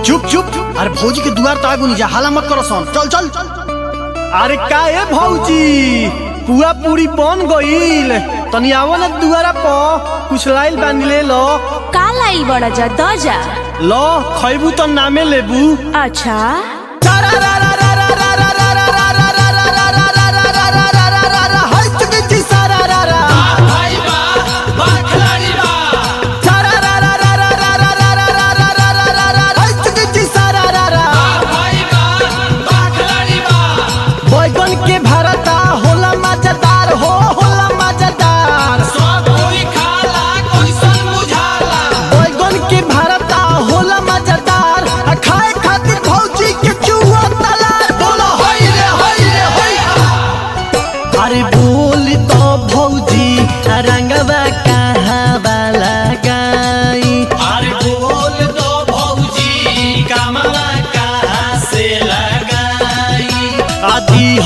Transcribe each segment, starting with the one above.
चुप चुप। अरे भौजी के दुआर तो आगू नहीं जा, हाला मत करो सन। चल चल। अरे का है भौजी, पुआ पूरी बन गईल, तनी आवो ना दुआरा पर, कुछ लाइल बांध ले लो। का लाइल बड़ा जा द जा लो, खैबू तो नामे लेबू। अच्छा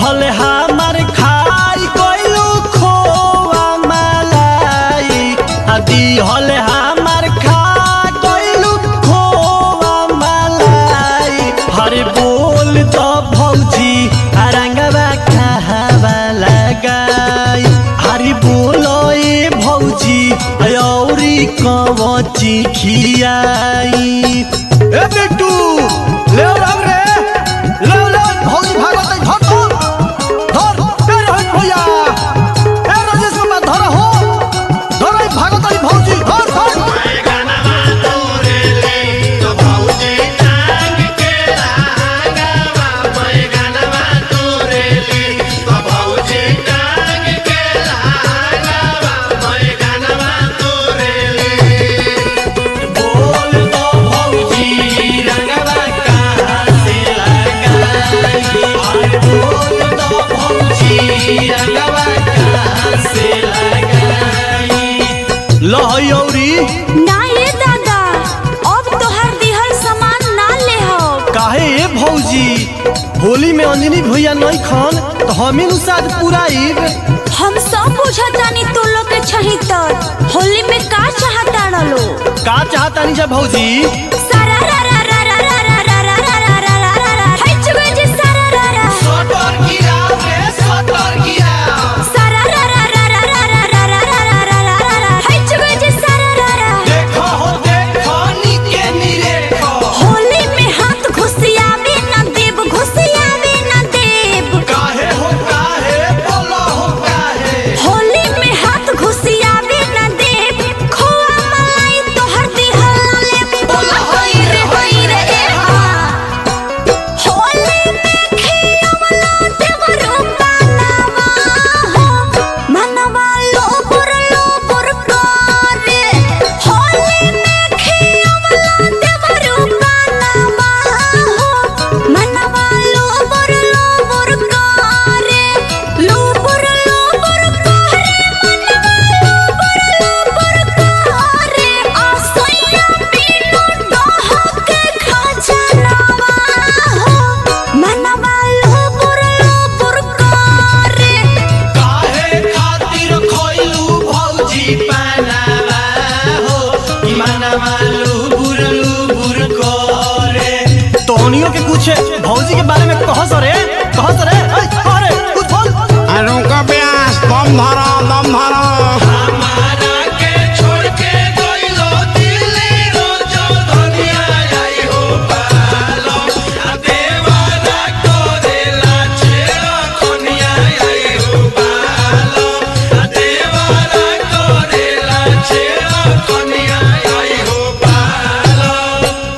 हल हमार खाई कोइलू खोआ मलाई, आदि हल हमार खा कोइलू खोआ मलाई। हरे बोल तो भौजी रंगवा कहवा लगाई, हरे बोलो ए भौजी औरी कवची खियाई। ए बिट्टू ले रब रे, ले ले भौजी भागत लहौरी ना ये दादा, अब तोहर दिहल सामान ना ले हो। काहे ए भौजी, होली में अंजनी भैया नहीं खान तो हमें साथ पुराइब। हम सब बुझतानी तो लोग के छही तर होली में का चाहता लो, का चाहता नहीं जा भौजी। सारा रा रा रा रा रा रा रा रा रा रा रा रा रा हाय चुगे जी सारा रा रा सटर गिरा रे सटर गिरा, सारा रा रा रा रा रा रा रा रा रा रा रा रा हाय चुगे जी सारा रा रा। देखो हो देखो नीके निरेखो, होली में हाथ घुसियावे ना देव, घुसियावे ना देव। काहे बोलो हो काहे, होली में हाथ घुसियावे ना देव, खोआ मलाई तोहर दिहल ना ले। बोला होई रे ए हाँ, होली में खियावला देवरू पानावा हो, मनवा लोबुर करे। होली में खियावला देवरू पानावा हो, मनवा लोबुर करे। लोबुर करे, मनवा लोबुर करे। आसैया बिनु डहक खजनवा हो, मनवा लोबुर करे। काहे खातिर खोइलू भौजी पानावा हो, कि मनवा लुबुर करे। तोहनियों के कुछ भौजी के बारे में कहो सरे, कहो सरे। अरे कुछ बोल। अरे का ब्यास दम धरा हमारा के छोड़ के गइलो दिल्ली रोजो दुनिया आई हो पालो, आ देवारा कोरेला छेड़ा कोनिया आई हो पालो, आ देवारा कोरेला छेड़ा कोनिया आई हो पालो।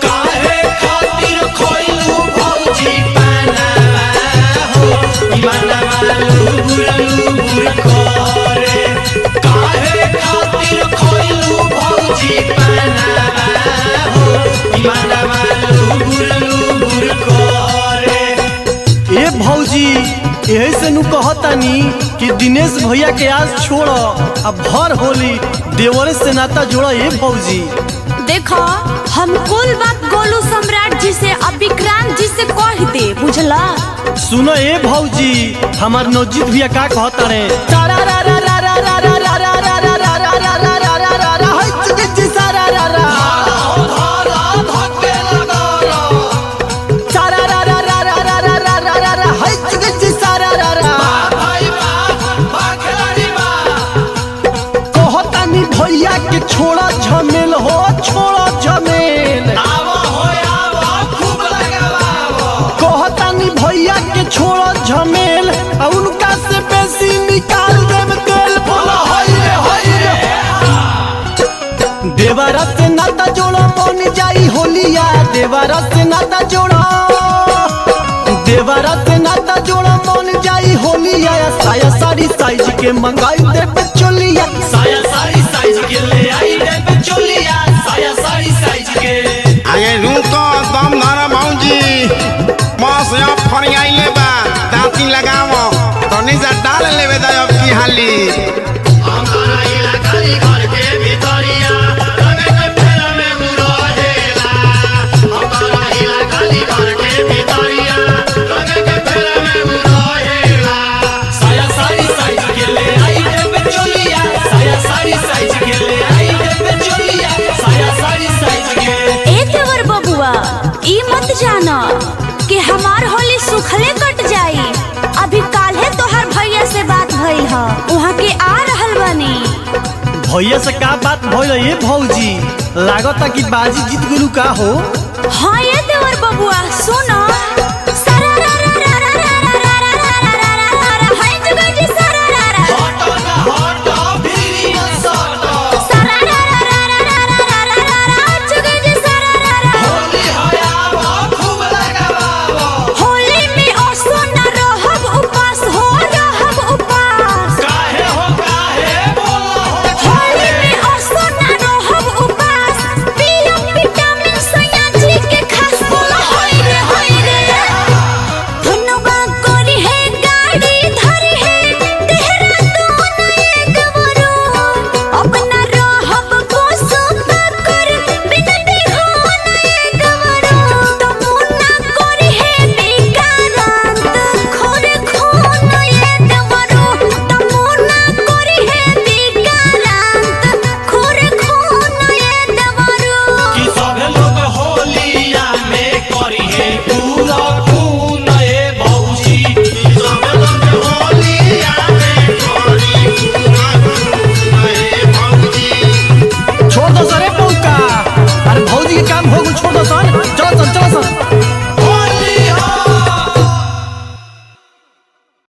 काहे खातिर खोइलू भौजी पानावा हो, मनवा लुबुर करे। काहे खातिर खोइलू भौजी पानावा हो, मनवा लुबुर करे। ए भौजी यही से नु कहतानी कि दिनेश भैया के आज छोड़, अब भर होली देवरे से नाता जोड़ा। ए भौजी देखो, हम कुल बात गोलू सम्राट जी से अब विक्रांत जी से कह दे, बुझला। सुनो ए भौजी, हमार नौजीत भैया का कहता रे। देवरा से नाता जोड़ा, देवरा से नाता जोड़ा मन जाई होली आया। साया साड़ी साइज के मंगाई दे बचोलिया, साया साड़ी साइज के ले आई दे बचोलिया, साया साड़ी साइज के। आगे रुको दम धरा भौजी, बस यहाँ फरियाइले बा, दांती लगावो तनी से डाल लेवे दा अब की हाली। हमारा इलाका घर के भीतरिया रंग के फेरा में मुरहेला, हमारा इलाका घर के भीतरिया रंग के फेरा में मुरहेला। साया साड़ी साइज के ले आई दे बचोलिया, साया साड़ी साइज के ले आई दे बचोलिया, साया साड़ी साइज के। ए देवर बबुआ, ई मत जाना कि हमार होली सुखले कट जाई। अभी काल्हे तोहार भैया से बात भइल ह, वहाँ के आ रहल बानी। भैया से का बात भइल ये भौजी? लागता कि बाजी जीत गुलू का हो। हाँ